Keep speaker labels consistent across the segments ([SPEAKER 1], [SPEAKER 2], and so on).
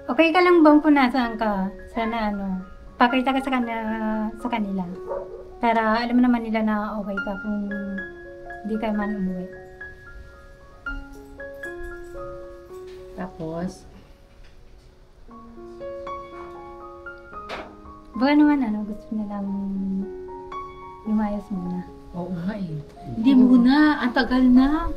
[SPEAKER 1] Okay ka lang bang kung nasaan ka? Sana pakita ka sa kanila. Para alam naman nila na okay ka kung hindi ka man umuwi.
[SPEAKER 2] Tapos,
[SPEAKER 1] baka naman gusto nilang lumayas muna.
[SPEAKER 2] oo nga eh. Hindi muna, ang tagal na.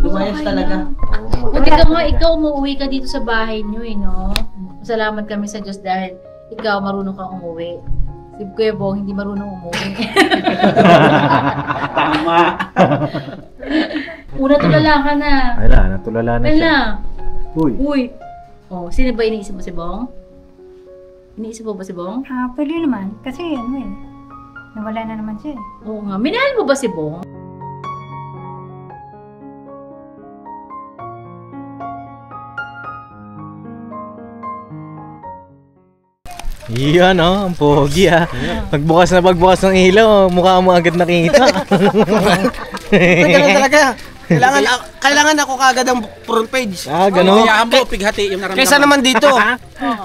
[SPEAKER 3] Lumayas talaga.
[SPEAKER 2] Buti ka nga, ikaw umuwi ka dito sa bahay niyo eh, no? Salamat kami sa Diyos dahil ikaw marunong kang umuwi. Si Kuya Bong hindi marunong umuwi.
[SPEAKER 3] Tama.
[SPEAKER 2] Una tulala ka na.
[SPEAKER 4] Wala, natulala na siya.
[SPEAKER 2] Wala.
[SPEAKER 4] Uy.
[SPEAKER 2] Oh, sino ba iniisip mo si Bong? Iniisip mo ba si Bong?
[SPEAKER 1] Pwede naman. Kasi nawala na naman siya eh.
[SPEAKER 2] Oo nga. Minahal mo ba si Bong?
[SPEAKER 4] Iyan ang pogi Pagbukas ng ilaw, mukha mo agad nakita.
[SPEAKER 3] Ganun talaga. Kailangan ako kagad ang front page.
[SPEAKER 4] Gano'n?
[SPEAKER 3] Kaya mo, pighati yung naramdaman. Kaysa naman dito.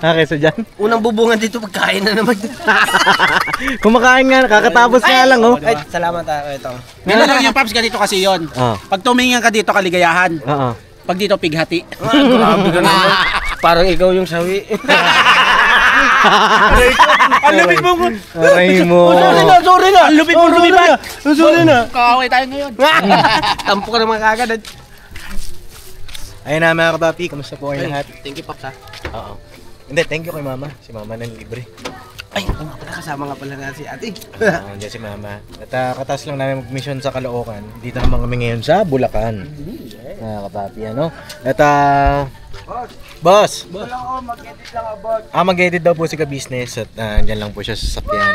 [SPEAKER 4] Kaysa dyan.
[SPEAKER 3] Unang bubungan dito, pagkain na naman.
[SPEAKER 4] Kumakain nga, kakatapos nga lang
[SPEAKER 3] Ay, salamat ito.
[SPEAKER 5] Ganun lang yung Paps, ganito kasi yon. Pag tumingin ka dito, kaligayahan. Pag dito, pighati.
[SPEAKER 3] Grabe ka naman. Parang ikaw yung sawi.
[SPEAKER 5] Ang lupit mo!
[SPEAKER 4] Aray mo.
[SPEAKER 3] Sorry na!
[SPEAKER 5] Ang lupit mo, lumipat!
[SPEAKER 3] Sorry na!
[SPEAKER 5] Kaaway tayo ngayon.
[SPEAKER 3] Tampo ka naman kagad.
[SPEAKER 4] Ayun na mga kapapi, kamusta po kayo lahat?
[SPEAKER 3] Thank you, Paps, ha?
[SPEAKER 4] Oo. Hindi, thank you kay Mama. Si Mama nang libre.
[SPEAKER 3] Ay, oo nga pala, kasama nga pala na si ate.
[SPEAKER 4] Diyan si Mama. At katas lang namin mag-mission sa Caloocan. Dito naman kami ngayon sa Bulacan. Mga kapapi, At Boss!
[SPEAKER 3] Wala ko, mag-edit lang ako, boss.
[SPEAKER 4] Mag-edit daw po si ka-business at andyan lang po siya sa sasakyan.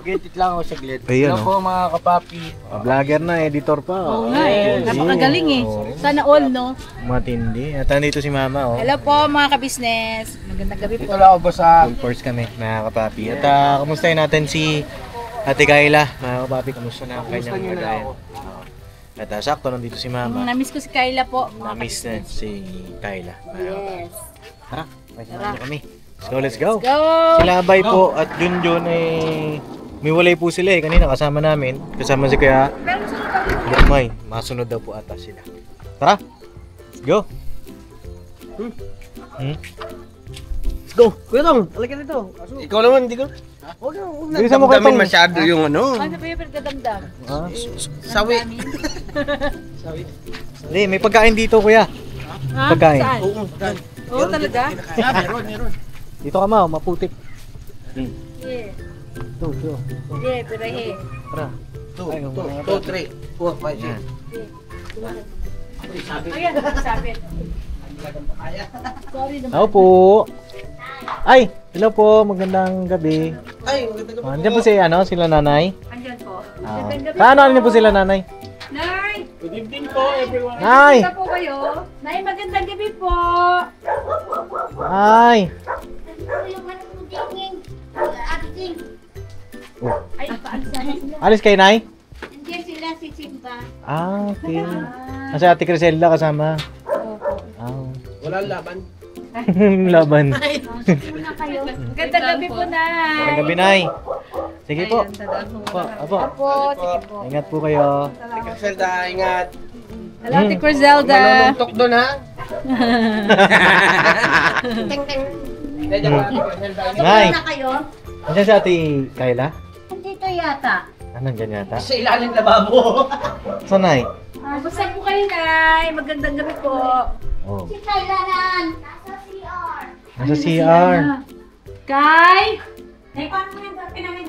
[SPEAKER 3] Mag-edit lang ako saglit.
[SPEAKER 4] Ayun,
[SPEAKER 3] Hello po, mga kapapi.
[SPEAKER 4] Vlogger na, editor pa.
[SPEAKER 2] Oo nga eh. Napakagaling eh. Sana all, no?
[SPEAKER 4] Matindi. At nandito si Mama,
[SPEAKER 2] Hello po mga ka-business. Magandang gabi po.
[SPEAKER 3] Ito lang ako, boss, ha?
[SPEAKER 4] Full force kami, mga kapapi. At kamustahin natin si Ate Kayla. Mga kapapi, kamusta na ang kanyang kagayan? At sakto nandito si Mama.
[SPEAKER 2] Namiss ko si Kayla po.
[SPEAKER 4] Namiss na si Kayla.
[SPEAKER 2] Yes.
[SPEAKER 4] Tara, pahinga kami. So let's go.
[SPEAKER 2] Go!
[SPEAKER 4] Sila Abay po at Junjun may walay po sila kanina kasama namin. Kasama si Kuya May. Masunod daw po ata sila. Tara, let's go.
[SPEAKER 3] Let's go. Kuya Tong, halika dito. Ikaw naman, hindi ko. Huwag na
[SPEAKER 4] Bilisan mo, Kuya Tong.
[SPEAKER 3] masyado yung
[SPEAKER 2] Ano ba yung pinagdadamdam?
[SPEAKER 3] sawi.
[SPEAKER 4] Hindi, may pagkain dito Kuya.
[SPEAKER 2] Ha?
[SPEAKER 4] Pagkain.
[SPEAKER 2] Saan? Oo, talaga?
[SPEAKER 5] Meron.
[SPEAKER 4] Dito ka ma, maputik.
[SPEAKER 2] Yeah.
[SPEAKER 4] Ito.
[SPEAKER 2] Yeah, pirahe.
[SPEAKER 4] Tara.
[SPEAKER 3] 2, 3, 4, 5, 6.
[SPEAKER 2] Ayan, sabi. Sorry naman.
[SPEAKER 4] Ako po. Ay, hello po, magandang gabi.
[SPEAKER 3] Ay, maganda ka.
[SPEAKER 4] Andiyan po sila nanay.
[SPEAKER 1] Andyan po.
[SPEAKER 4] Ano niyo po sila nanay?
[SPEAKER 1] Nay!
[SPEAKER 5] Good evening po, everyone.
[SPEAKER 4] Nay!
[SPEAKER 1] Saan po kayo?
[SPEAKER 2] Nay, magandang gabi po.
[SPEAKER 4] Ay!
[SPEAKER 2] Ay, paalis na sila.
[SPEAKER 4] Alis kay Nay?
[SPEAKER 1] Andyan sila si Simba.
[SPEAKER 4] Okay. Kasi Ate Criselda kasama.
[SPEAKER 3] Walang laban.
[SPEAKER 4] Laban.
[SPEAKER 1] Muna kayo.
[SPEAKER 2] Magandang gabi po, Nay.
[SPEAKER 4] Magandang gabi, Nay. Sige po. Apo.
[SPEAKER 2] Apo, sige po.
[SPEAKER 4] Ingat po kayo.
[SPEAKER 3] Zelda, ingat.
[SPEAKER 2] Hello, Ate Corzelda.
[SPEAKER 3] Maluluntok doon, ha?
[SPEAKER 4] Nay!
[SPEAKER 1] Na kayo?
[SPEAKER 4] Andiyan si Ate Kayla?
[SPEAKER 1] Andito yata.
[SPEAKER 4] Nandyan yata.
[SPEAKER 3] Sa ilalim lababo.
[SPEAKER 4] Saan, Nay?
[SPEAKER 2] Basta po kayo, Nay. Magandang gabi po.
[SPEAKER 4] Oh.
[SPEAKER 1] Si Kailanan. Nasa CR.
[SPEAKER 4] Nasa CR.
[SPEAKER 2] Kay?
[SPEAKER 1] Ay, paano mo yung pinangin?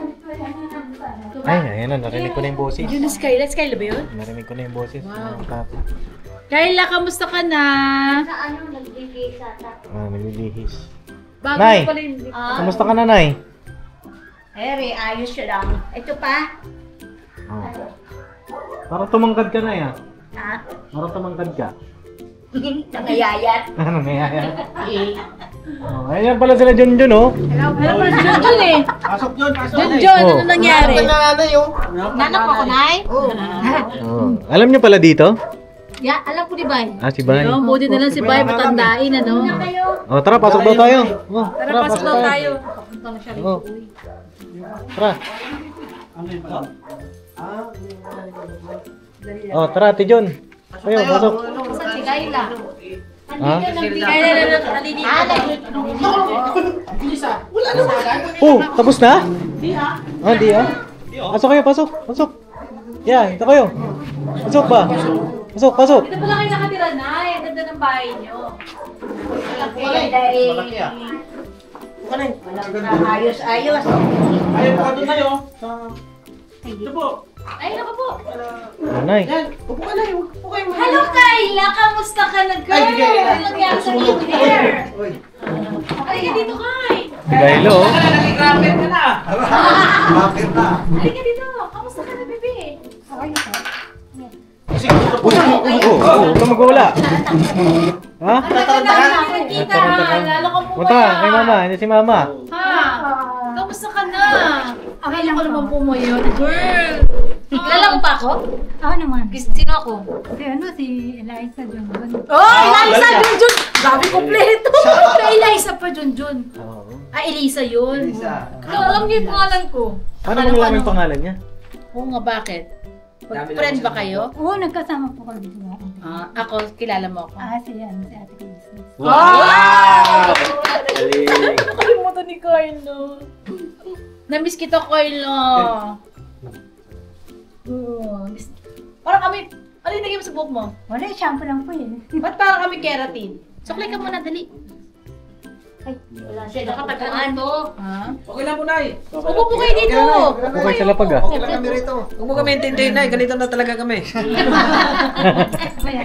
[SPEAKER 4] Ay, ayan na. Narinig ko na yung boses.
[SPEAKER 2] Yun na si Kayla. Si Kayla ba yun?
[SPEAKER 4] Narinig ko na yung boses.
[SPEAKER 2] Wow.
[SPEAKER 4] Papi.
[SPEAKER 2] Kayla, kamusta ka na?
[SPEAKER 1] Sa nagbibigay sa tato.
[SPEAKER 4] Nalilihis.
[SPEAKER 2] Bago
[SPEAKER 4] Nay!
[SPEAKER 2] pala yung...
[SPEAKER 4] Kamusta ka na, Nay?
[SPEAKER 1] Eri, ayos siya lang. Ito pa.
[SPEAKER 4] Oh. Parang tumangkad ka na yan.
[SPEAKER 1] Ha?
[SPEAKER 4] Parang tumangkad ka.
[SPEAKER 1] Nangayayat.
[SPEAKER 4] Ano nangyayari? Oh, ayan pala sila Junjun, oh.
[SPEAKER 2] Hello pala si Junjun eh.
[SPEAKER 5] Pasok yun, pasok.
[SPEAKER 2] Junjun,
[SPEAKER 4] Oh.
[SPEAKER 2] ano nangyari?
[SPEAKER 3] Nanay, oh.
[SPEAKER 1] Nanak ako, Nay.
[SPEAKER 4] Oh. Alam niyo pala dito?
[SPEAKER 2] Ya, alam ko ni Bay.
[SPEAKER 4] Ah, si Bay.
[SPEAKER 2] Yung buti na lang si Bay matandain, ano?
[SPEAKER 4] Oh, tara, pasok daw tayo. Oh,
[SPEAKER 2] Tara, pasok daw tayo.
[SPEAKER 4] Oh. Tara. Oh, tara, Ate John. Tayo, pasok.
[SPEAKER 2] Saan si Kayla?
[SPEAKER 4] Ha?
[SPEAKER 2] Kayla na lang alinitan.
[SPEAKER 4] Oh, tapos na? Ah, di ah. Pasok kayo, pasok. Pasok. Yan, ito kayo. Pasok ba? Pasok, pasok.
[SPEAKER 2] Dito pala kayo nakatira na. Ang ganda ng bahay niyo.
[SPEAKER 3] Malaki ah.
[SPEAKER 6] Ayos-ayos.
[SPEAKER 5] Ayun po, doon tayo. Ito po.
[SPEAKER 2] Ay, naka po.
[SPEAKER 4] Nanay.
[SPEAKER 5] Upo ka na yun. Upo kayo.
[SPEAKER 2] Hello, Kayla! Kamusta ka na, girl?
[SPEAKER 5] Ay, Kayla.
[SPEAKER 2] Ano nangyari sa iyo, dear? Halika dito, Kay.
[SPEAKER 4] Sigaylo.
[SPEAKER 5] Nag-gravel ka na.
[SPEAKER 2] Halika dito. Kamusta ka na, bebe?
[SPEAKER 1] Okay na po.
[SPEAKER 4] Huwag ka magwawala. Ha?
[SPEAKER 2] Kita, lalo ka mo
[SPEAKER 4] Punta, kay mama, hindi si mama.
[SPEAKER 2] Ha? Kamusta ka na?
[SPEAKER 1] Okay
[SPEAKER 2] Akala
[SPEAKER 1] lang
[SPEAKER 2] ko
[SPEAKER 1] po.
[SPEAKER 2] naman pumayot, girl. Kilala mo pa ako?
[SPEAKER 1] Ako naman.
[SPEAKER 2] Sino ako?
[SPEAKER 1] Si si Eliza Junjun.
[SPEAKER 2] Oh, Eliza Junjun! Grabe kompleto! May Eliza pa Junjun. Ah, Elisa yun. Alam niyo yung pangalan ko.
[SPEAKER 4] Paano mo nalaman yung pangalan niya?
[SPEAKER 2] Oo nga, bakit? Friend ba kayo?
[SPEAKER 1] Oo, nagkasama po kami dito.
[SPEAKER 2] Ako, kilala mo ako.
[SPEAKER 1] Si Ate Business.
[SPEAKER 2] Wow!
[SPEAKER 4] Galing.
[SPEAKER 2] Nakalimutan ni Carlo. Namiss kita, Carlo. Parang kami, ano yung naging sa buhok mo?
[SPEAKER 1] Wala, shampoo lang po eh.
[SPEAKER 2] Ba't parang kami keratin? Suklay ka muna, dali.
[SPEAKER 6] Wala siya nakatagaan to.
[SPEAKER 2] Ha?
[SPEAKER 5] Okay lang po, Nay.
[SPEAKER 2] Upo po kayo dito.
[SPEAKER 4] Upo kayo sa lapag ah.
[SPEAKER 3] Okay lang kami rito. Huwag mo kami intindihin na, ganito na talaga kami.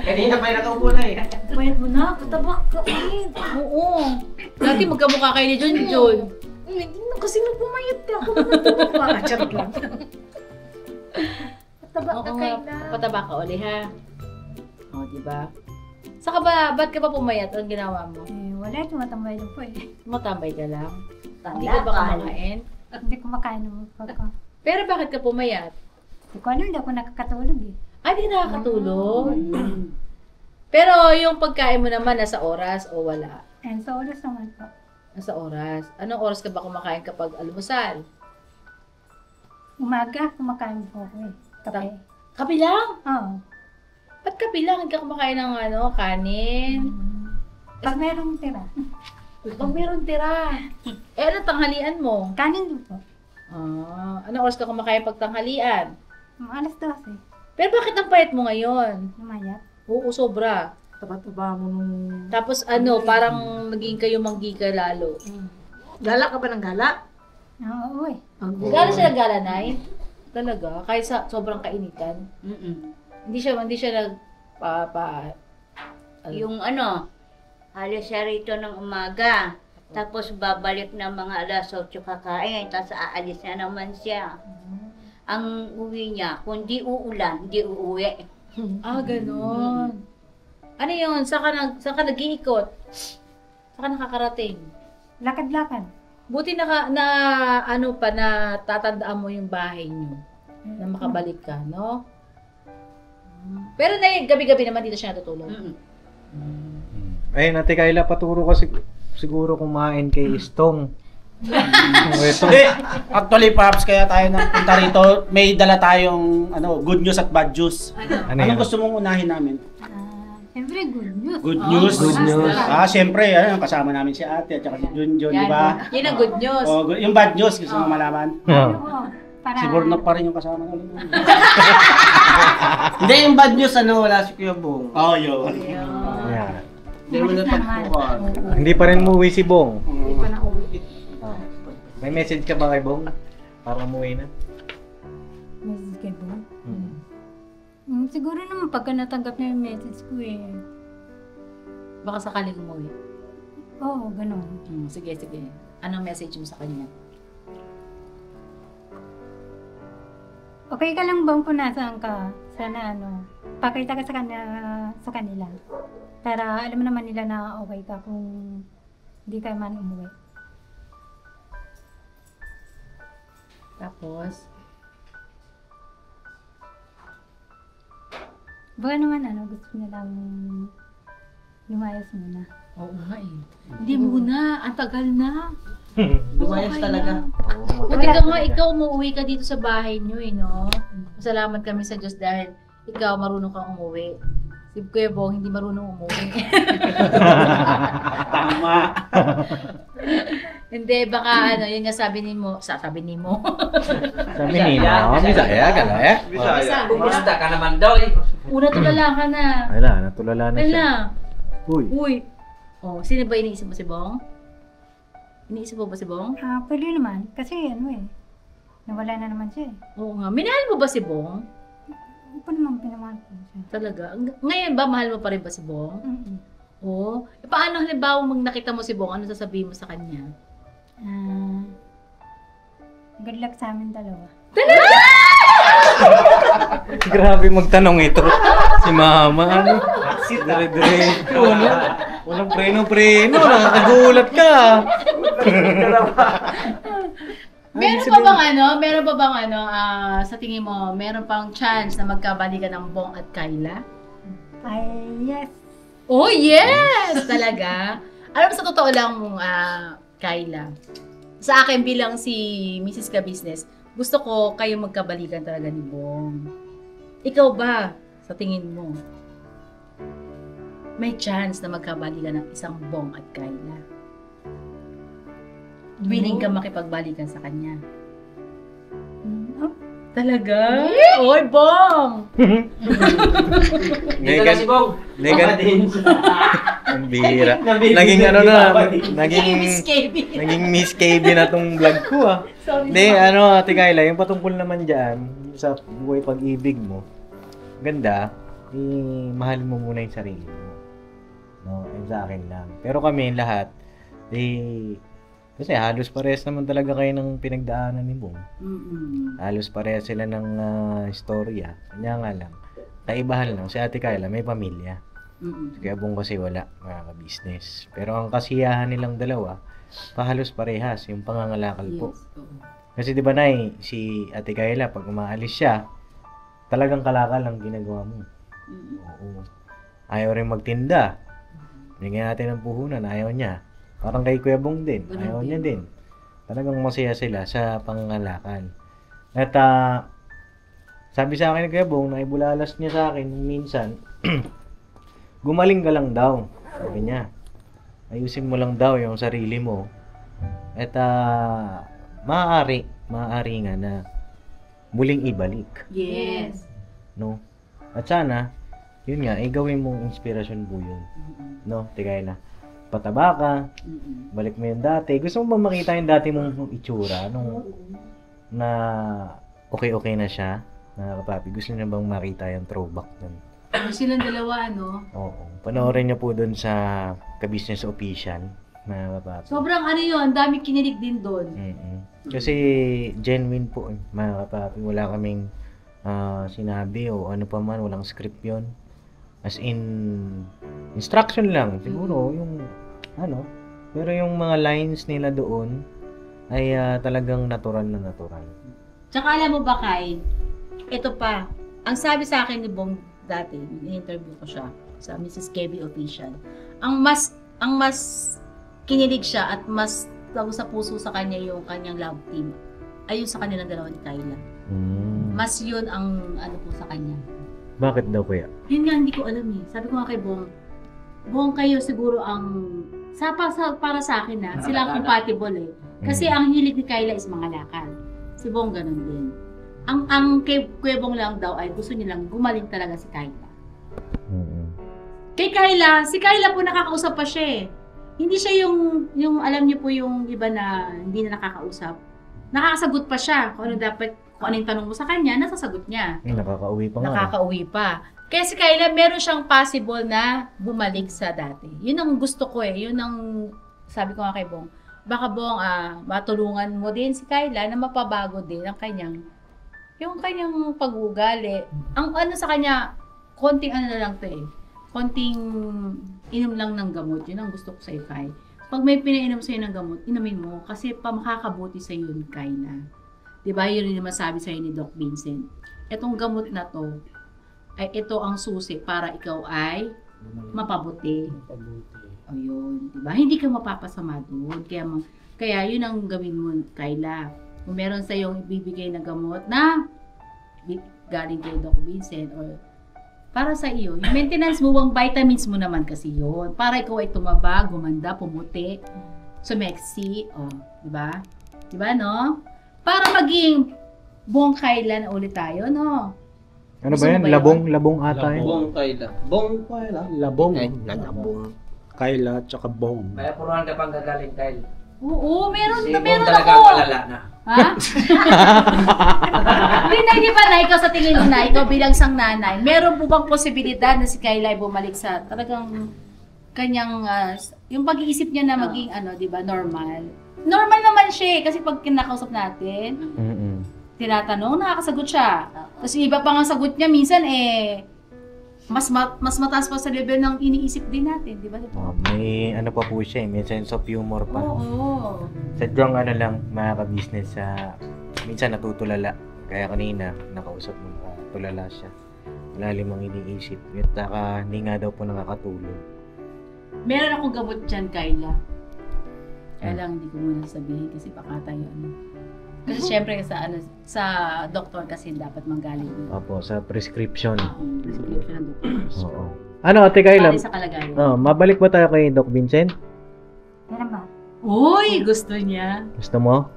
[SPEAKER 3] Kanina pa yung nakaupo na eh.
[SPEAKER 2] Bayad mo na, patabak ka ulit. Oo. Dati magkamukha kayo ni Junjun. Hindi na kasi nagpumayat ka. Ako na nagpapaka. Charot lang. Patabak ka kayo na. Patabak ka uli ha. O, diba? Saka ba, ba't ka ba pumayat? Anong ginawa mo?
[SPEAKER 1] Wala, tumatambay lang po eh.
[SPEAKER 2] Tumatambay ka lang? Hindi ka ba kumakain?
[SPEAKER 1] Hindi kumakain ng pagka.
[SPEAKER 2] Pero bakit ka pumayat?
[SPEAKER 1] Hindi ko alam, hindi ako nakakatulog eh.
[SPEAKER 2] Ay, di nakakatulog. Pero yung pagkain mo naman, nasa oras o wala?
[SPEAKER 1] Sa oras naman po.
[SPEAKER 2] Nasa oras. Anong oras ka ba kumakain kapag almusal?
[SPEAKER 1] Umaga, kumakain po ako eh. Kape.
[SPEAKER 2] Kape lang?
[SPEAKER 1] Oo.
[SPEAKER 2] Ba't kape lang? Hindi ka kumakain ng kanin?
[SPEAKER 1] Pag merong tira.
[SPEAKER 2] Pag meron tira. Eh, ano tanghalian mo?
[SPEAKER 1] Kanin din po.
[SPEAKER 2] Anong oras ka kumakain pag tanghalian?
[SPEAKER 1] Alas 12.
[SPEAKER 2] Pero bakit ang payat mo ngayon?
[SPEAKER 1] Lumayat.
[SPEAKER 2] Oo, sobra.
[SPEAKER 6] Taba-taba mo nung...
[SPEAKER 2] Tapos parang naging kayo manggika lalo.
[SPEAKER 6] Gala ka ba ng gala?
[SPEAKER 1] Oo eh.
[SPEAKER 2] Gala siya nagala, Nay? Talaga? Kahit sa sobrang kainitan? Hindi siya
[SPEAKER 6] Yung alis siya rito ng umaga. Tapos babalik ng mga alas 8 kakain. Tapos aalis na naman siya. Ang uwi niya, kung di uulan, di uuwi.
[SPEAKER 2] Ganon. Ano yun? Saan ka nag-iikot? Saan ka nakakarating?
[SPEAKER 1] Lakad-lakad.
[SPEAKER 2] Buti tatandaan mo yung bahay niyo. Na makabalik ka, no? Pero gabi-gabi naman dito siya natutulog.
[SPEAKER 4] Ayun, Ate Kayla, paturo ka siguro kumain kay Istong.
[SPEAKER 5] Hindi. Actually, perhaps kaya tayo napunta rito, may dala tayong good news at bad news. Anong gusto mong unahin namin?
[SPEAKER 1] Siyempre, good news.
[SPEAKER 5] Good news?
[SPEAKER 4] Good news.
[SPEAKER 5] Siyempre, kasama namin si ate at saka si Junjun, di ba?
[SPEAKER 2] Yan ang good news.
[SPEAKER 5] Yung bad news, gusto mo malaman?
[SPEAKER 1] Oo. Para...
[SPEAKER 5] Siguro na pa rin yung kasama namin.
[SPEAKER 3] Hindi, yung bad news, wala si Kuya Bong.
[SPEAKER 5] Yun.
[SPEAKER 4] Yeah.
[SPEAKER 3] Hindi mo natagpuan.
[SPEAKER 4] Hindi pa rin umuwi si Bong.
[SPEAKER 6] Hindi pa na uwi.
[SPEAKER 4] May message ka ba kay Bong? Para umuwi na?
[SPEAKER 1] Message kay Bo. Siguro naman pagka natanggap niya yung message ko eh.
[SPEAKER 2] Baka sakaling umuwi.
[SPEAKER 1] Oo, ganun.
[SPEAKER 2] Sige. Anong message mo sa kanya?
[SPEAKER 1] Okay ka lang bang kung nasaan ka? Sana pakita ka sa kanila. Para alam naman nila na okay ka kung hindi ka man umuwi.
[SPEAKER 2] Tapos,
[SPEAKER 1] Baka naman gusto niya lang lumayas muna.
[SPEAKER 2] Oo nga eh. Hindi muna, ang tagal na.
[SPEAKER 5] Lumayas talaga.
[SPEAKER 2] Buti ka nga, ikaw umuwi ka dito sa bahay niyo eh, no? Masalamat kami sa Diyos dahil ikaw marunong kang umuwi. Si Kuya Bong hindi marunong umuwi.
[SPEAKER 5] Tama.
[SPEAKER 2] Hindi, baka yun nga sabi ni mo.
[SPEAKER 4] Sabi ni mo, Bisaya ka na eh.
[SPEAKER 7] Kumusta ka naman daw eh?
[SPEAKER 2] Una tulala ka na.
[SPEAKER 4] Wala, natulala na siya.
[SPEAKER 2] Wala.
[SPEAKER 4] Uy.
[SPEAKER 2] Uy. Oh, sino ba iniisip mo si Bong? Iniisip mo ba si Bong?
[SPEAKER 1] Pwede naman. Kasi nawala na naman siya eh.
[SPEAKER 2] Oo nga. Minahal mo ba si Bong?
[SPEAKER 1] Hindi pa naman pinamahal ko siya.
[SPEAKER 2] Talaga? Ngayon ba, mahal mo pa rin ba si Bong?
[SPEAKER 1] Mm-mm.
[SPEAKER 2] Oo. Paano halimbawa nakita mo si Bong, ano sasabihin mo sa kanya?
[SPEAKER 1] Good luck sa amin dalawa.
[SPEAKER 4] Grabe magtanong ito. Si Mama, ano? Dire-diretso, ano? Walang preno-preno, nakakagulat ka.
[SPEAKER 2] Meron pa bang sa tingin mo, meron pang chance na magkabalikan ng Bong at Kyla?
[SPEAKER 1] Ay, yes.
[SPEAKER 2] Oh, yes! Talaga? Alam mo, sa totoo lang, Kyla, sa akin bilang si Mrs. Ka-Business, gusto ko kayo magkabalikan talaga ni Bong. Ikaw ba, sa tingin mo, may chance na magkabalikan ng isang Bong at Kyla? Willing ka makipagbalikan sa kanya? Talaga? Oy, Bong!
[SPEAKER 7] Dito na si Bong. Baka din.
[SPEAKER 4] Ang bihira.
[SPEAKER 5] Nabibigyan
[SPEAKER 4] Naging
[SPEAKER 5] ni Papa din.
[SPEAKER 2] Miss KB.
[SPEAKER 4] Naging Miss KB na tong vlog ko ah.
[SPEAKER 2] Sorry.
[SPEAKER 4] Hindi, Ate Kyla, yung patungkol naman dyan, sa buhay pag-ibig mo, ganda, mahal mo muna yung sarili mo. No, and sa akin lang. Pero kami lahat, kasi halos parehas naman talaga kayo ng pinagdaanan ni Bong. Halos parehas sila ng istorya. Kanya nga lang, kaibahan lang, si Ate Kyla may pamilya. Si Kuya Bong kasi wala, mga ka-business. Pero ang kasiyahan nilang dalawa, halos parehas, yung pangangalakal po. Kasi di ba Nay, si Ate Kyla, pag umaalis siya, talagang kalakal ang ginagawa mo. Oo. Ayaw rin magtinda. Bigyan natin ng puhunan, ayaw niya. Parang kay Kuya Bong din, ayaw niya din. Talagang masaya sila sa pangangalakal. At sabi sa akin ni Kuya Bong, na ibulalas niya sa akin minsan, gumaling ka lang daw, sabi niya. Ayusin mo lang daw yung sarili mo. At maaari nga na muling ibalik.
[SPEAKER 2] Yes.
[SPEAKER 4] No? At sana, yun nga, gawin mong inspirasyon po yun. No? Tigay na. Pataba ka, balik mo yung dati. Gusto mo ba makita yung dati mong itsura? Na okay na siya? Na kapapi, gusto niya bang makita yung throwback nun?
[SPEAKER 2] Silang dalawa, no?
[SPEAKER 4] Oo. Panoorin niyo po doon sa Ka-Business Official. Na kapapi.
[SPEAKER 2] Sobrang yun, dami kinilig din doon.
[SPEAKER 4] Kasi genuine po, mga kapapi. Wala kaming sinabi o ano pa man, walang script yon. As in, instruction lang. Siguro, yung pero yung mga lines nila doon ay talagang natural na natural.
[SPEAKER 2] Tsaka alam mo ba, Kai, ito pa, ang sabi sa akin ni Bong dati, in-interview ko siya sa Mrs. KB Official, ang mas kinilig siya at mas tago sa puso sa kanya yung kanyang love team ay yung sa kanilang dalawa ni Kyla. Mas yun ang po sa kanya.
[SPEAKER 4] Bakit daw kuya?
[SPEAKER 2] Yun nga, hindi ko alam eh. Sabi ko nga kay Bong, kayo siguro ang para sa akin na sila ang compatible eh. Kasi ang hilig ni Kyla is mga lakal. Si Bong ganun din. Ang kay Kuya Bong lang daw ay gusto nilang gumaling talaga si Kyla. Kay Kyla, si Kyla po nakakausap pa siya eh. Hindi siya yung alam niyo po yung iba na hindi na nakakausap. Nakakasagot pa siya kung ano yung tanong mo sa kanya, nasasagot niya.
[SPEAKER 4] Nakakauwi pa nga.
[SPEAKER 2] Nakakauwi pa. Kaya si Kyla, meron siyang possible na bumalik sa dati. Yun ang gusto ko eh. Yun ang sabi ko nga kay Bong. Baka Bong, matulungan mo din si Kyla na mapabago din ang kanyang pag-uugali. Ang sa kanya, konting na lang to eh. Konting inom lang ng gamot. Yun ang gusto ko sa'yo, Kai. Pag may pinainom sa'yo ng gamot, inumin mo. Kasi makakabuti sa'yo yun, Kyla. Diba? Yun rin naman sabi sa'yo ni Doc Vincent. Etong gamot na to, ay ito ang susi para ikaw ay mapabuti. Ayun, di ba? Hindi ka mapapasama doon. Kaya yun ang gawin mo, Kayla. Kung meron sa iyong ibibigay na gamot na galing kay Doc Vincent or para sa iyo, yung maintenance mo, ang vitamins mo naman kasi yun. Para ikaw ay tumaba, gumanda, pumuti, sumeksi, di ba? Di ba, no? Para maging buong Kayla na ulit tayo, no?
[SPEAKER 4] Ano
[SPEAKER 2] Gusto
[SPEAKER 4] ba
[SPEAKER 2] mo
[SPEAKER 4] yan?
[SPEAKER 2] ba yun?
[SPEAKER 4] Labong ata yun.
[SPEAKER 3] Bong Kayla. Bong Kayla.
[SPEAKER 5] Labong.
[SPEAKER 3] Labong. Kayla tsaka Bong.
[SPEAKER 7] Kaya puruhan ka pang gagaling, Kyle.
[SPEAKER 2] Oo, meron
[SPEAKER 7] Si
[SPEAKER 2] na,
[SPEAKER 7] Bong
[SPEAKER 2] meron
[SPEAKER 7] talaga
[SPEAKER 2] ako.
[SPEAKER 7] malala na.
[SPEAKER 2] Ha? Hindi ba na ikaw sa tingin mo na, ikaw bilang isang nanay, meron po bang posibilidad na si Kayla ay bumalik sa talagang kanyang, yung pag-iisip niya na maging, di ba, normal? Normal naman siya kasi pag kinakausap natin, tinatanong, nakakasagot siya. Tapos yung iba pa nga sagot niya, minsan mas mataas pa sa level ng iniisip din natin, di ba?
[SPEAKER 4] May ano pa po siya, may sense of humor pa.
[SPEAKER 2] Oo.
[SPEAKER 4] Sadyang ano lang, mga ka-business, minsan natutulala. Kaya kanina, nakausap mo, tulala siya. Malalim ang iniisip. At hindi nga daw po nakakatulog.
[SPEAKER 2] Meron akong gamot dyan, Kayla. Kaya lang hindi ko muna sabihin kasi baka tayo Kasi syempre sa doktor kasi dapat manggaling yun.
[SPEAKER 4] Opo, sa prescription.
[SPEAKER 2] Prescription ng doktor.
[SPEAKER 4] Oo. Ano, Ate Kayla?
[SPEAKER 2] Bali sa kalagayan.
[SPEAKER 4] Mabalik ba tayo kay Doc Vincent?
[SPEAKER 1] Meron ba?
[SPEAKER 2] Uy, gusto niya.
[SPEAKER 4] Gusto mo?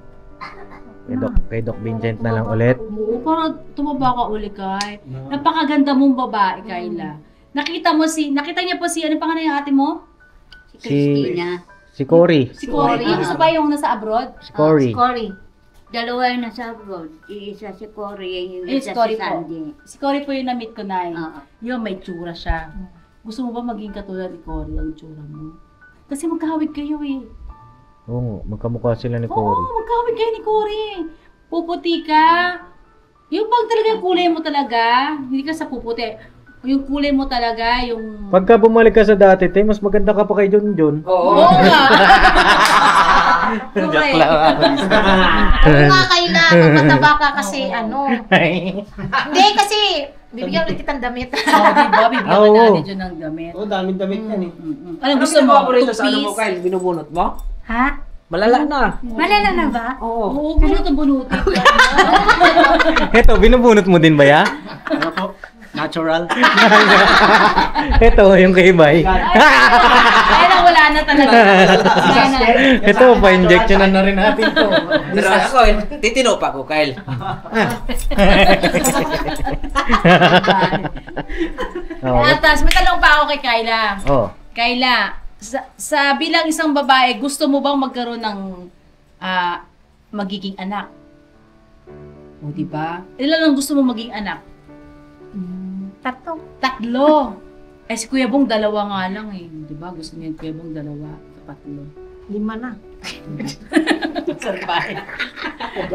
[SPEAKER 4] Kay Doc Vincent na lang ulit?
[SPEAKER 2] Oo, parang tumaba ka uli, Kay. Napakaganda mong babae, Kayla. Nakita niya po ano pangalan ng ate mo?
[SPEAKER 6] Si Christina.
[SPEAKER 4] Si Cory.
[SPEAKER 2] Si Cory. Yung isa pa yung nasa abroad?
[SPEAKER 4] Si Cory.
[SPEAKER 6] Si Cory. Dalawa yung nasa abroad. Isa si Cory, yung isa
[SPEAKER 2] Si Cory
[SPEAKER 6] si
[SPEAKER 2] po.
[SPEAKER 6] Sandy.
[SPEAKER 2] Si Cory po yung na-meet ko na
[SPEAKER 6] Oo.
[SPEAKER 2] Yung may tsura siya. Gusto mo ba maging katulad ni Cory ang tsura mo? Kasi magkahawig kayo eh.
[SPEAKER 4] Oo, magkamukha sila ni
[SPEAKER 2] Oo,
[SPEAKER 4] Cory.
[SPEAKER 2] magkahawig kayo ni Cory. Puputi ka. Yung pag talaga yung kulay mo talaga, hindi ka sa puputi. Yung kulay mo talaga, yung...
[SPEAKER 4] Pagka bumalik ka sa dati, mas maganda ka pa kay John.
[SPEAKER 7] Oo.
[SPEAKER 2] Oo nga. Correct.
[SPEAKER 8] Oo nga, Kayla, mataba ka kasi Hindi kasi, bibigyan ulit kitang damit.
[SPEAKER 2] Oo, diba? Bibigyan ka natin dyan ng damit.
[SPEAKER 3] Daming damit yan eh.
[SPEAKER 2] Anong gusto mo?
[SPEAKER 7] Paborito sa ano mo,
[SPEAKER 2] Two-piece?
[SPEAKER 7] Kyle? Binubunot mo?
[SPEAKER 1] Ha?
[SPEAKER 7] Malala na.
[SPEAKER 1] Malala na ba?
[SPEAKER 2] Oo, bunot ang bunutin.
[SPEAKER 4] Eto, binubunot mo din ba ya?
[SPEAKER 3] Ano po? Natural.
[SPEAKER 4] Ito, yung kay Bay.
[SPEAKER 2] Ay, wala na talaga. Wala na.
[SPEAKER 4] Ito, pa-injection na rin natin to.
[SPEAKER 7] Pero ako, titino pa ko, Kyle.
[SPEAKER 2] Atas, may tanong pa ako kay Kayla.
[SPEAKER 4] Oh.
[SPEAKER 2] Kayla, sa bilang isang babae, gusto mo bang magkaroon ng magiging anak? O, diba? Ilan ang gusto mo maging anak? Tatlo. Eh, si Kuya Bong, dalawa nga lang eh. Diba? Gusto niya yung Kuya Bong, dalawa. Tatlo.
[SPEAKER 8] 5 na.
[SPEAKER 2] Sarbahe.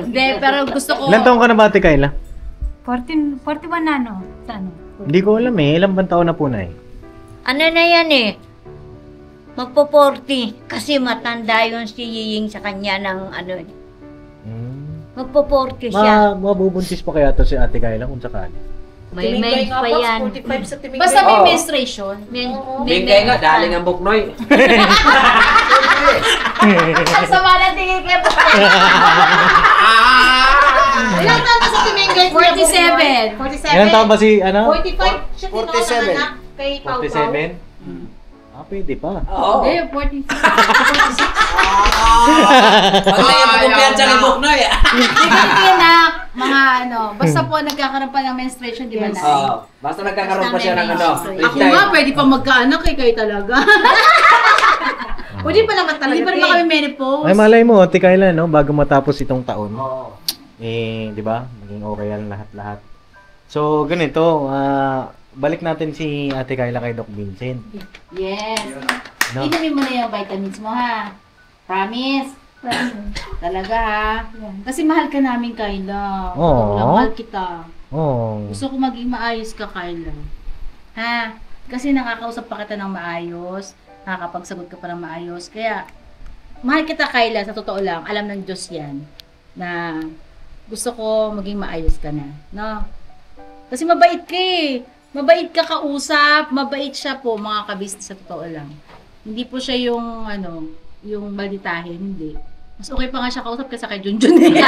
[SPEAKER 2] Hindi, pero gusto ko...
[SPEAKER 4] Ilan taon ka na ba, Ate Kayla?
[SPEAKER 1] 41 na Sa ano?
[SPEAKER 4] Hindi ko alam eh. Ilang bang taon na po na eh?
[SPEAKER 6] Ano na yan eh? Magpo-40. Kasi matanda yun si Yiying sa kanya ng ano eh. Magpo-40 siya.
[SPEAKER 4] Mabubuntis pa kaya to si Ate Kayla kung sakali?
[SPEAKER 6] May mens pa yan.
[SPEAKER 8] 45 sa Timingay.
[SPEAKER 2] Basta may
[SPEAKER 7] Oo.
[SPEAKER 2] menstruation.
[SPEAKER 7] Bingay nga, daling ang buknoy.
[SPEAKER 2] Ang sama ng tingin kayo po.
[SPEAKER 8] Ilang taon na sa Timingay?
[SPEAKER 2] 47.
[SPEAKER 8] 47.
[SPEAKER 4] Ilang taon ba si,
[SPEAKER 8] 45 siya tinanganak kay Pau Pau.
[SPEAKER 4] 47? Pwede pa.
[SPEAKER 7] Oo.
[SPEAKER 2] Hindi, 46.
[SPEAKER 7] Pag na yung kumpiyansa ng buknoy.
[SPEAKER 2] Hindi na, mga basta po nagkakaroon pa ng menstruation, di ba na?
[SPEAKER 7] Oo. Basta nagkakaroon pa siya ng ano.
[SPEAKER 2] Ako nga, pwede pa magkaanak eh, kayo talaga.
[SPEAKER 8] Pwede pa naman talaga.
[SPEAKER 2] Hindi pa naman kami menopause.
[SPEAKER 4] Ay, malay mo, Ate Kayla, no? Bago matapos itong taon.
[SPEAKER 7] Oo.
[SPEAKER 4] Di ba? Maging okay yan lahat-lahat. So, ganito, balik natin si Ate Kayla kay Doc Vincent.
[SPEAKER 2] Yes.
[SPEAKER 4] No?
[SPEAKER 2] Inumin mo na yung vitamins mo, ha? Promise? Talaga, ha? Kasi mahal ka namin, Kayla.
[SPEAKER 4] Oo.
[SPEAKER 2] Mahal kita.
[SPEAKER 4] Oh.
[SPEAKER 2] Gusto ko maging maayos ka, Kayla. Ha? Kasi nakakausap pa kita ng maayos. Nakakapagsagot ka pa ng maayos. Kaya, mahal kita, Kayla. Sa totoo lang, alam ng Diyos yan. Na gusto ko maging maayos ka na. No? Kasi mabait ka eh. Mabait ka kausap, mabait siya po mga kabisnes sa totoo lang. Hindi po siya yung yung malditahin, hindi. Mas okay pa nga siya kausap kaysa kay Junjun eh.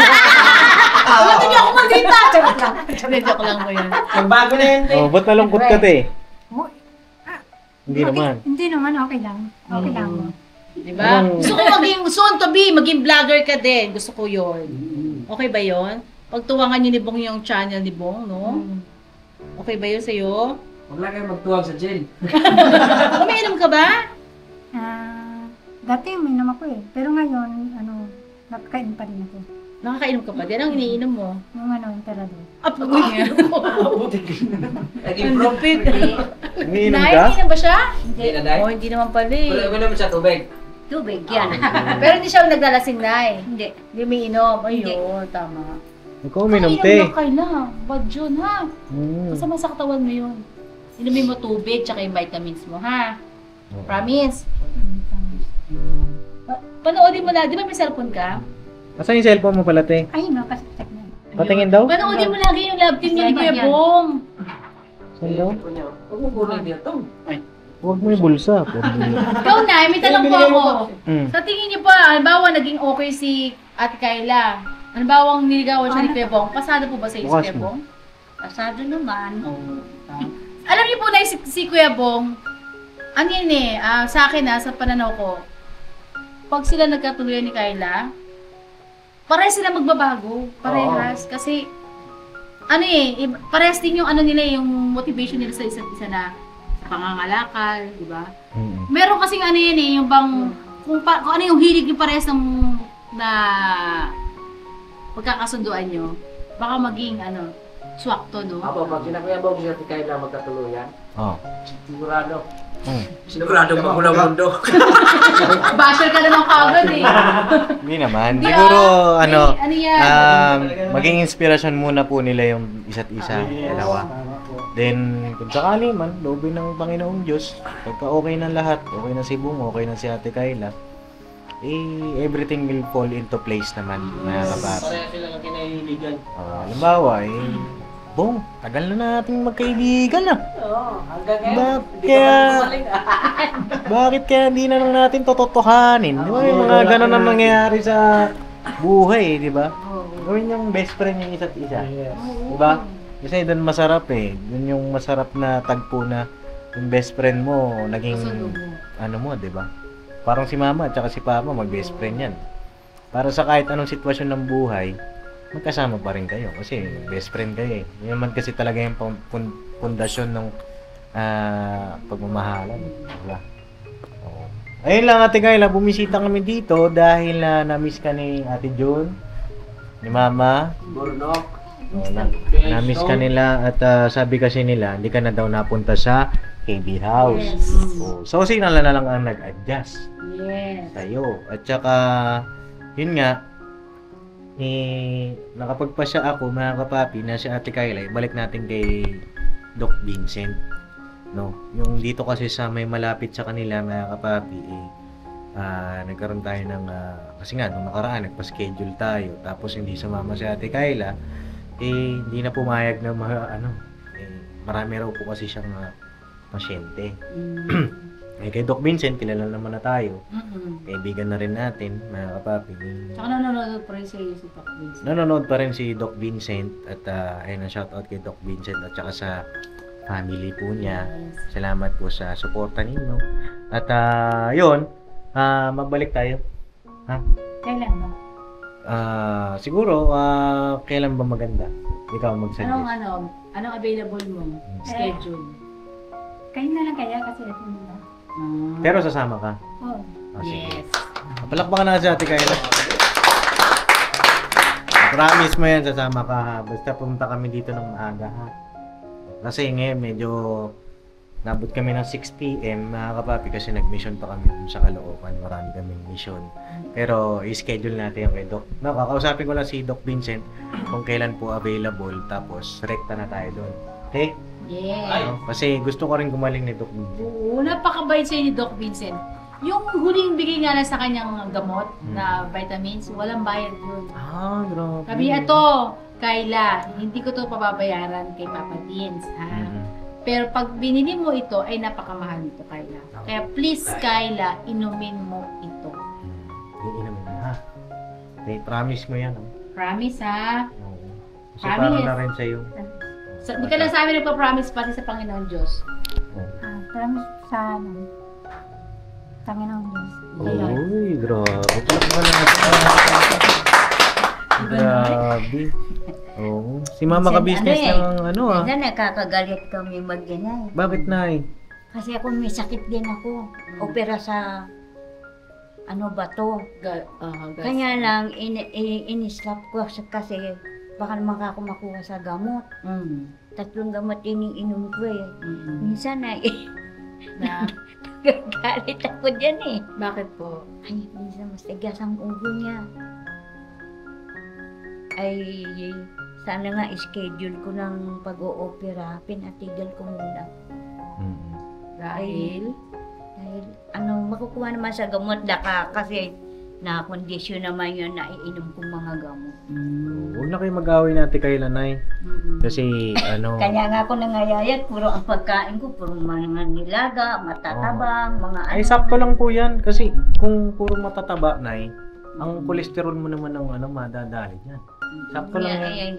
[SPEAKER 2] Wala niya ako maldita! Joke lang po yun.
[SPEAKER 5] Nagbago na yun,
[SPEAKER 4] Oh, ba't nalungkot ka, te? Hindi
[SPEAKER 1] Okay,
[SPEAKER 4] naman.
[SPEAKER 1] Hindi naman, okay lang. Okay lang.
[SPEAKER 2] Diba? Gusto ko maging, soon to be, maging vlogger ka din. Gusto ko yun. Okay ba yun? Pagtuwangan niyo ni Bong yung channel ni Bong, no? Okay ba yun sa'yo?
[SPEAKER 7] Huwag lang kayo magtuwag sa jail.
[SPEAKER 2] Umiinom ka ba?
[SPEAKER 1] Dati uminom ako eh. Pero ngayon, nakakain pa rin ako.
[SPEAKER 2] Nakakainom ka ba? Di anong iniinom mo?
[SPEAKER 1] Yung emperador.
[SPEAKER 7] Naging profit.
[SPEAKER 4] Umiinom
[SPEAKER 2] Nay,
[SPEAKER 4] ka?
[SPEAKER 2] umiinom ba siya?
[SPEAKER 7] Hindi na, Day.
[SPEAKER 2] Oh, hindi naman pala eh.
[SPEAKER 7] Wala naman siya tubig.
[SPEAKER 6] Tubig yan.
[SPEAKER 2] Pero hindi siya naglalasing, Nay.
[SPEAKER 6] Hindi.
[SPEAKER 2] Hindi umiinom. Ayun, tama.
[SPEAKER 4] Ikaw uminom, te.
[SPEAKER 2] Kainom lang kailang. Bad yun, ha? Masama sa katawan mo yun. Inumin mo tubig, tsaka yung vitamins mo, ha? Promise? Panoodin mo na. Di ba may cellphone ka?
[SPEAKER 4] Asan yung cellphone mo pala, te?
[SPEAKER 1] Ay, no, kasi check na.
[SPEAKER 4] Patingin daw?
[SPEAKER 2] Panoodin mo lagi yung love team niya ni
[SPEAKER 6] Yan,
[SPEAKER 2] Kuya
[SPEAKER 6] yan.
[SPEAKER 2] Bong.
[SPEAKER 4] Saan daw?
[SPEAKER 7] Huwag mo gulay dito.
[SPEAKER 4] Huwag mo yung bulsa.
[SPEAKER 2] Ikaw na, may tanong po ako.
[SPEAKER 4] Mm.
[SPEAKER 2] Sa tingin niyo pa, halimbawa naging okay si Ate Kayla. Halimbawa niligawan siya ni Kuya Bong. Pasado po ba sa iyo si
[SPEAKER 4] Bukas
[SPEAKER 2] Kuya
[SPEAKER 4] mo.
[SPEAKER 2] Bong?
[SPEAKER 6] Pasado naman.
[SPEAKER 2] Alam niyo po na si Kuya Bong, ano yun eh, sa akin sa pananaw ko, pag sila nagkatuluyan ni Kayla, parehas sila magbabago. Parehas. Kasi, parehas din yung nila, yung motivation nila sa isa't isa na sa pangangalakal, di ba? Meron kasing yung bang, kung ano yung hilig yung parehas ng na pagkakasunduan nyo, baka maging swakto, no?
[SPEAKER 7] Apo, pag sinakuyabog siya si Kayla magkatuluyan,
[SPEAKER 4] Oh.
[SPEAKER 7] sigurado. Sigurado magulang mundo.
[SPEAKER 2] Basher ka naman kagad eh.
[SPEAKER 4] Hindi naman.
[SPEAKER 2] Hindi,
[SPEAKER 4] Siguro,
[SPEAKER 2] yan?
[SPEAKER 4] maging inspirasyon muna po nila yung isa't isa, dalawa. Then, kung sakali man, loobin ng Panginoong Diyos, pagka okay na lahat, okay na si Bong, okay na si Ate Kayla, everything will fall into place naman, mga kapapi.
[SPEAKER 5] Pareha silang kinahihiligan.
[SPEAKER 4] Halimbawa, Bong, tagal na nating magkaibigan ah.
[SPEAKER 7] Oo, hanggang ngayon.
[SPEAKER 4] Bakit kaya hindi na lang natin tototohanin? Di ba may mga ganun ang nangyayari sa buhay, di ba? Gawin yung best friend yung isa't isa. Di ba? Kasi doon masarap eh. Doon yung masarap na tagpo na yung best friend mo, naging di ba? Parang si mama at saka si papa, mag-best friend yan. Para sa kahit anong sitwasyon ng buhay, magkasama pa rin kayo kasi best friend kayo eh. Yan naman kasi talaga yung pundasyon ng pagmamahalan. Diba? Oo. Ayun lang Ate Kayla, bumisita kami dito dahil na-miss ka ni Ate June, ni Mama.
[SPEAKER 7] Burnok.
[SPEAKER 4] Na-miss ka nila at sabi kasi nila, hindi ka na daw napunta sa KB House.
[SPEAKER 2] Yes.
[SPEAKER 4] So sino na lang ang nag-adjust
[SPEAKER 2] Yes.
[SPEAKER 4] sa'yo. At saka, yun nga, nakapagpasya ako mga kapapi na si Ate Kayla, balik natin kay Doc Vincent, no? Yung dito kasi sa may malapit sa kanila mga kapapi, nagkaroon tayo ng kasi nga nung nakaraan nagpa-schedule tayo tapos hindi sumama si Ate Kayla, hindi na pumayag na marami raw po kasi siyang pasyente. Kay Doc Vincent, kilala naman na tayo. Kaibigan na rin natin, mga kapapi.
[SPEAKER 2] Tsaka nanonood pa rin si Doc Vincent.
[SPEAKER 4] Nanonood pa rin si Doc Vincent at ayun, shoutout kay Doc Vincent at saka sa family po niya. Salamat po sa suporta ninyo. At yun, magbalik tayo.
[SPEAKER 1] Kailan ba?
[SPEAKER 4] Siguro, kailan ba maganda? Ikaw mag-suggest.
[SPEAKER 2] Anong available mo? Schedule.
[SPEAKER 1] Kayo na lang kaya kasi ito nila.
[SPEAKER 4] Pero sasama ka?
[SPEAKER 1] Oo.
[SPEAKER 4] Sige.
[SPEAKER 2] Yes.
[SPEAKER 4] Palakpakan na si Ate Kayla. Promise mo yan, sasama ka ha. Basta pumunta kami dito ng maaga ha. Kasi ngayon medyo nabot kami ng 6 PM mga kapapi kasi nag-mission pa kami dun sa Caloocan. Marami kaming mission. Pero i-schedule natin yung kay Doc. No, kakausapin ko lang si Doc Vincent kung kailan po available tapos rekta na tayo doon. Okay?
[SPEAKER 2] Yes.
[SPEAKER 4] Kasi gusto ko rin gumaling ni Doc Vincent.
[SPEAKER 2] Oo, napakabait sa'yo ni Doc Vincent. Yung huling bigay nga lang sa kanyang gamot na vitamins, walang bayad yun.
[SPEAKER 4] Grabe.
[SPEAKER 2] Sabi, ito, Kayla, hindi ko to pababayaran kay Papa Dins, ha? Pero pag binili mo ito, ay napakamahal nito, Kyla. Kaya please, Kyla, inumin mo ito.
[SPEAKER 4] Iinumin mo, ha? Okay, promise mo yan, oh.
[SPEAKER 2] Promise, ha?
[SPEAKER 4] Oo. Kasi
[SPEAKER 2] Promise.
[SPEAKER 4] para na rin sa'yo.
[SPEAKER 2] Di ka lang sa amin nagpa-promise pati sa Panginoon Diyos.
[SPEAKER 1] Promise sa ano. Panginoon Diyos. Kaya,
[SPEAKER 4] Uy, grabe. Palakpakan na natin. Grabe. Oo. Si mama ka business ng ano, ah.
[SPEAKER 6] Minsan nakakagalit kami mag-inay.
[SPEAKER 4] Bakit, Nay?
[SPEAKER 6] Kasi ako may sakit din ako. Opera sa ano ba to? Kanya lang in-slap ko kasi baka naman ako makuha sa gamot. 3 gamot iniinom ko eh. Minsan na galit ako dyan eh.
[SPEAKER 2] Bakit po?
[SPEAKER 6] Ay, minsan mas tigas ang ulo niya. Ay, sana nga schedule ko ng pag-o-opera, pinatigil ko muna.
[SPEAKER 2] Dahil?
[SPEAKER 6] Dahil makukuha naman sa gamot kasi na-kondisyon naman yun na iinom kong mga gamot.
[SPEAKER 4] Huwag na kayo mag-away natin kay Lanay. Kasi,
[SPEAKER 6] Kaya nga ako nangayayat, puro ang pagkain ko, puro mga nilaga, matatabang, mga
[SPEAKER 4] Ay, sakto lang po yan. Kasi, kung puro matataba, Nay, ang kolesterol mo naman ng madadali yan. Sakto lang yan.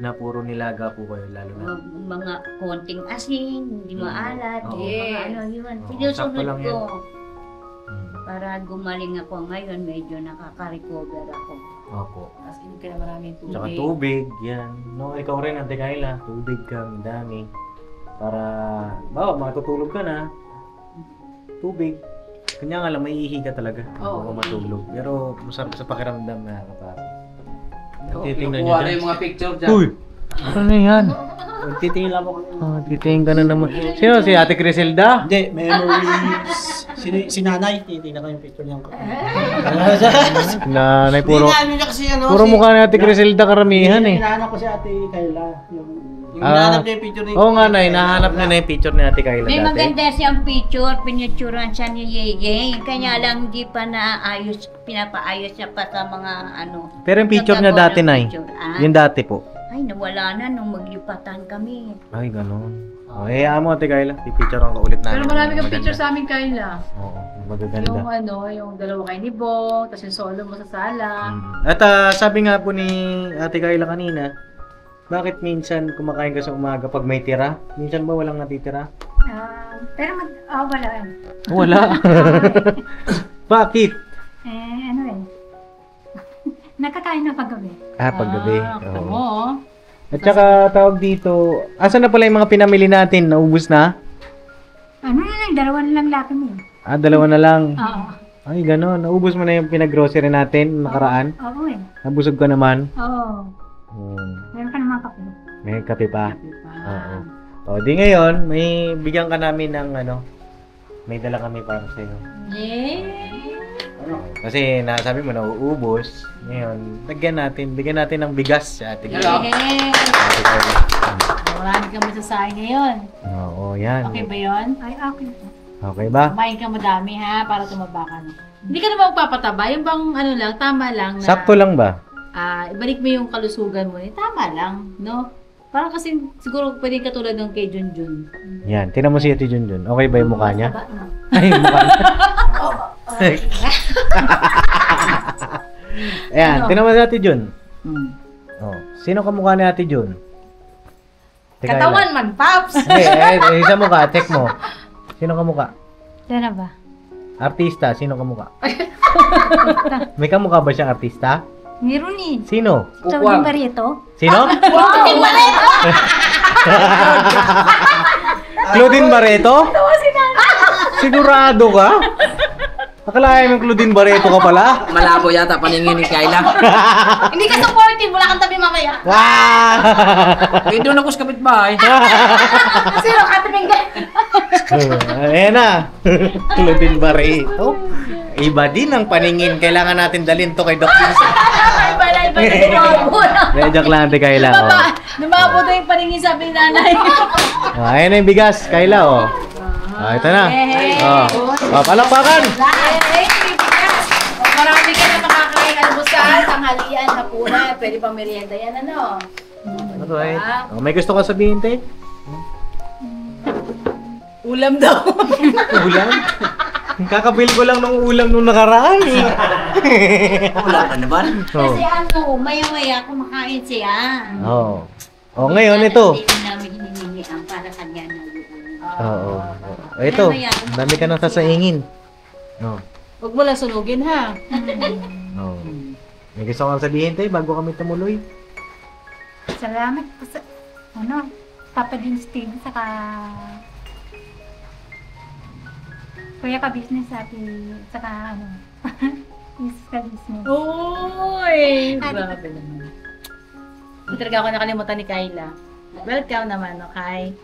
[SPEAKER 4] Na puro nilaga po kayo, lalo na.
[SPEAKER 6] Mga konting asin, hindi maalat,
[SPEAKER 4] Oo.
[SPEAKER 6] mga yun.
[SPEAKER 4] Oo,
[SPEAKER 6] Sinusunod
[SPEAKER 4] sakto lang
[SPEAKER 6] ko.
[SPEAKER 4] yan.
[SPEAKER 6] Para gumaling ako ngayon, medyo nakaka-recover ako.
[SPEAKER 4] Opo.
[SPEAKER 2] As in ka na maraming tubig.
[SPEAKER 4] Tsaka tubig, yan. No, ikaw rin, Ate Kayla. Tubig kang dami. Para, matutulog ka na. Tubig. Kanya nga lang, maiihi ka talaga.
[SPEAKER 2] Oo.
[SPEAKER 4] Bago matulog. Pero, masarap sa pakiramdam na kapatid. Titingnan
[SPEAKER 7] Kinukuha
[SPEAKER 4] niyo
[SPEAKER 7] na yung mga picture dyan.
[SPEAKER 4] Uy! Ano yan? Titingin lang ako. Titingin ka na naman. Sino? Si Ate Criselda?
[SPEAKER 5] Hindi, memories. Si nanay, titignan ko yung picture niya.
[SPEAKER 4] Nanay, puro
[SPEAKER 5] Hindi na kasi
[SPEAKER 4] mukha ni Ate Criselda karamihan eh.
[SPEAKER 5] Hinahanap ko si Ate Kayla. Yung
[SPEAKER 4] Ah.
[SPEAKER 5] hinahanap niya yung picture ni
[SPEAKER 4] Oo nga, Nay. Nahanap niya na yung picture ni Ate Kayla
[SPEAKER 6] May
[SPEAKER 4] dati.
[SPEAKER 6] maganda siyang picture, pinicturean siya ni Yeye. Kanya lang di pa naaayos, pinapaayos niya pa sa mga
[SPEAKER 4] Pero yung picture niya
[SPEAKER 6] nagagawa
[SPEAKER 4] dati,
[SPEAKER 6] ng
[SPEAKER 4] Nay.
[SPEAKER 6] picture.
[SPEAKER 4] Yung dati po.
[SPEAKER 6] Ay, nawala na nung maglipatan kami.
[SPEAKER 4] Ay, ganun. Hayaan mo, Ate Kayla. I-picturean ka ulit namin.
[SPEAKER 2] Pero marami kang
[SPEAKER 4] Maganda.
[SPEAKER 2] picture sa amin, Kyla.
[SPEAKER 4] Oo, magaganda.
[SPEAKER 2] Yung dalawa kay ni Bong, tapos yung solo mo sa sala.
[SPEAKER 4] At sabi nga po ni Ate Kayla kanina, bakit minsan kumakain ka sa umaga pag may tira? Minsan ba walang natitira?
[SPEAKER 1] pero wala eh.
[SPEAKER 4] Wala. Bakit?
[SPEAKER 1] Ano eh. Nakakain na paggabi.
[SPEAKER 4] Paggabi.
[SPEAKER 2] Kita
[SPEAKER 4] Oo.
[SPEAKER 2] mo, oh.
[SPEAKER 4] At saka tawag dito, asan na pala yung mga pinamili natin? Naubos na?
[SPEAKER 1] Ano na lang, 2 na lang laki mo eh.
[SPEAKER 4] 2 na lang.
[SPEAKER 1] Oo.
[SPEAKER 4] Ay, gano'n. Naubos mo na yung pinag-grocery natin nakaraan?
[SPEAKER 1] Oo eh.
[SPEAKER 4] Nabusog ka naman?
[SPEAKER 1] Oo. Meron ka naman kape.
[SPEAKER 4] May kape pa?
[SPEAKER 2] Happy pa.
[SPEAKER 4] Oo. O, di ngayon, may bigyan ka namin ng may dala kami para sa'yo.
[SPEAKER 2] Yay!
[SPEAKER 4] Kasi sabi mo nauubos. Ngayon, bigyan natin ng bigas sa ating
[SPEAKER 2] Yay!
[SPEAKER 4] Ate Kayla.
[SPEAKER 2] Marami kang masasahin ngayon.
[SPEAKER 4] Oo, yan.
[SPEAKER 2] Okay ba yun?
[SPEAKER 1] Ay, okay.
[SPEAKER 4] Okay ba?
[SPEAKER 2] Kumain ka madami ha, para tumaba ka na. Hindi ka naman magpapataba, yung bang lang, tama lang na...
[SPEAKER 4] Sakto lang ba?
[SPEAKER 2] Ibalik mo yung kalusugan mo, tama lang, no? Parang kasi siguro pwedeng katulad ng kay Junjun.
[SPEAKER 4] Yan, tinan mo si Ate Junjun. Okay ba yung mukha niya?
[SPEAKER 1] Taba na.
[SPEAKER 4] Ay, yung mukha niya. Ayan, tinan mo si Ate Jun. Oh, sino ka mukha ni Ate Jun? Teka,
[SPEAKER 8] Katawan man, Paps!
[SPEAKER 4] Hindi, isa mukha, check mo. Sino ka mukha?
[SPEAKER 1] Sana ba?
[SPEAKER 4] Artista, sino ka mukha? May kamukha ba siyang artista?
[SPEAKER 1] Meron eh.
[SPEAKER 4] Sino?
[SPEAKER 1] Claudine Barreto.
[SPEAKER 4] Sino? Claudine Barreto? Sigurado ka? Akalain mo Claudine Barreto ka pala?
[SPEAKER 7] Malabo yata paningin ni Kayla.
[SPEAKER 8] Hindi ka supportive, wala kang tabi mamaya.
[SPEAKER 4] Wow!
[SPEAKER 7] Eh, doon ako sa kapitbahay.
[SPEAKER 8] Sino ka tabing
[SPEAKER 4] Ayan na. Claudine Barreto. Iba din ang paningin. Kailangan natin dalhin to kay Doc Vincent.
[SPEAKER 2] Iba na lumabo na.
[SPEAKER 4] Medyo klante, Kayla.
[SPEAKER 2] Lumabo na yung paningin sabi ni nanay.
[SPEAKER 4] Ayan na yung bigas, Kayla. Ito na. Palakpakan!
[SPEAKER 2] Marami ka na makakain almusal, tanghalian, hapunan, pwede pang merienda yan, ano?
[SPEAKER 4] Alright. May gusto ka sabihin, te?
[SPEAKER 8] Ulam daw.
[SPEAKER 4] Ulam? Kakabili ko lang ng ulam nung nakaraan eh.
[SPEAKER 7] Wala ka naman.
[SPEAKER 4] Oh.
[SPEAKER 6] Kasi ano, maya-maya kumakain siya.
[SPEAKER 4] Oh. Oh, ngayon ito.
[SPEAKER 6] Hindi namin hinihingian para kanya na yun.
[SPEAKER 4] Oo. Ito, ang dami ka nang sasaingin. Oh.
[SPEAKER 8] Huwag mo lang sunugin ha.
[SPEAKER 4] Oh. May gusto kang sabihin tayo bago kami tumuloy.
[SPEAKER 1] Salamat po sa, Papa Din Steve, saka Kuya ka business saka Mrs. ka business.
[SPEAKER 8] Uy! Grabe naman. Hindi talaga ako nakalimutan ni Kayla. Welcome naman, no, Kay.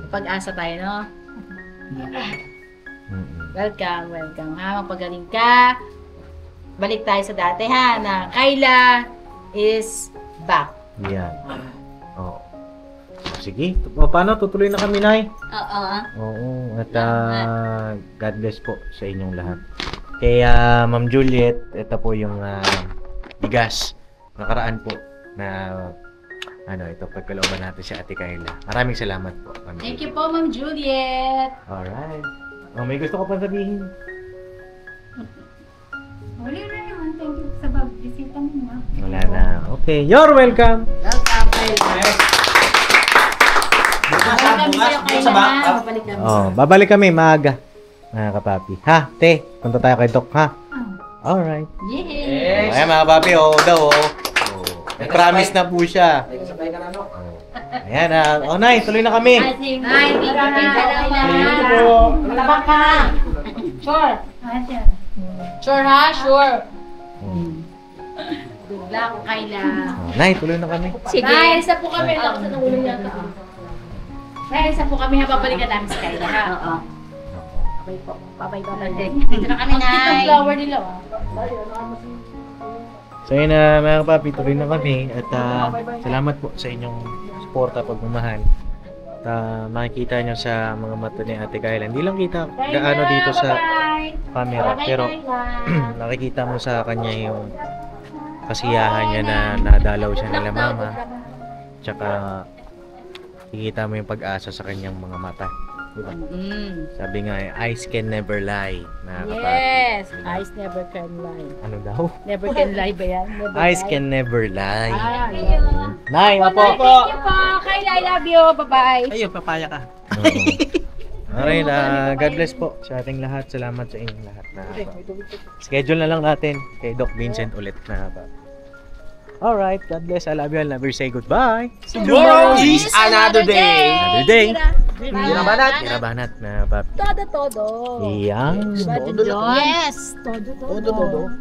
[SPEAKER 8] Pag-asa tayo, no? Welcome, ha? Magpagaling ka. Balik tayo sa dati, ha? Na Kayla is back.
[SPEAKER 4] Yan. Oh. Sige, paano? Tutuloy na kami, Nay?
[SPEAKER 6] Oo.
[SPEAKER 4] Oo, at God bless po sa inyong lahat. Kaya Ma'am Juliet, ito po yung bigas. Nakaraan po na ito, pagkalooban natin si Ate Kayla. Maraming salamat po, Ma'am
[SPEAKER 8] Thank you
[SPEAKER 4] Juliet.
[SPEAKER 8] po, Ma'am Juliet.
[SPEAKER 4] Alright. Oh, may gusto ko pa sabihin.
[SPEAKER 1] Wala na naman. Thank you sa pagbisita ninyo.
[SPEAKER 4] Wala na. Okay, you're welcome.
[SPEAKER 8] Welcome, Kayla. Welcome sa'yo, Kayla. Babalik kami.
[SPEAKER 4] Oh, babalik kami maaga. Mga kapapi. Ha, te, punta tayo kay Doc, ha? Alright.
[SPEAKER 8] Yay!
[SPEAKER 4] Ayan mga kapapi, daw, promise na po siya.
[SPEAKER 7] Sabay ka na, no?
[SPEAKER 4] Ayan, Nay, tuloy na kami.
[SPEAKER 8] Nay,
[SPEAKER 4] Thank you po.
[SPEAKER 8] Malabak ka. Sure.
[SPEAKER 1] Asya.
[SPEAKER 8] Sure ha? Sure. Good luck, Kayla.
[SPEAKER 4] Nay, tuloy na kami.
[SPEAKER 8] Sige. Nay, isa po kami. Ako sa nangulong yata. Nay, isa po kami. Babalikan namin si Kayla, ha?
[SPEAKER 6] Oo.
[SPEAKER 8] Okay po. Bye-bye.
[SPEAKER 6] Dito na kami, Nay.
[SPEAKER 8] Ang flower nila,
[SPEAKER 4] So yun na mga kapapi, tuloy na kami. At salamat po sa inyong suporta, pagmamahal. At makikita nyo sa mga mata ni Ate Kayla. Hindi lang kita gaano dito sa camera. Pero nakikita mo sa kanya yung kasiyahan niya na nadalaw siya nila mama. Tsaka nakikita mo yung pag-asa sa kanyang mga mata. Diba? Sabi nga, eyes can never lie. Mga kapapi.
[SPEAKER 8] Yes! Eyes never can lie.
[SPEAKER 4] Ano daw?
[SPEAKER 8] Never can lie ba yan? Never
[SPEAKER 4] Eyes
[SPEAKER 8] lie.
[SPEAKER 4] can never lie.
[SPEAKER 8] Ah,
[SPEAKER 4] Nay, apo.
[SPEAKER 8] Thank you po. Kayla, I love you. Bye-bye.
[SPEAKER 7] Ayun, papaya ka.
[SPEAKER 4] Alright, God bless po sa ating lahat. Salamat sa inyong lahat. Schedule na lang natin kay Doc Vincent ulit na ba. Alright, God bless. I love you. I'll never say goodbye.
[SPEAKER 7] Tomorrow is another day.
[SPEAKER 4] Another day.
[SPEAKER 7] Birabanat.
[SPEAKER 4] Tirabanat na papi.
[SPEAKER 8] Todo.
[SPEAKER 4] Yan.
[SPEAKER 8] Yes. Todo.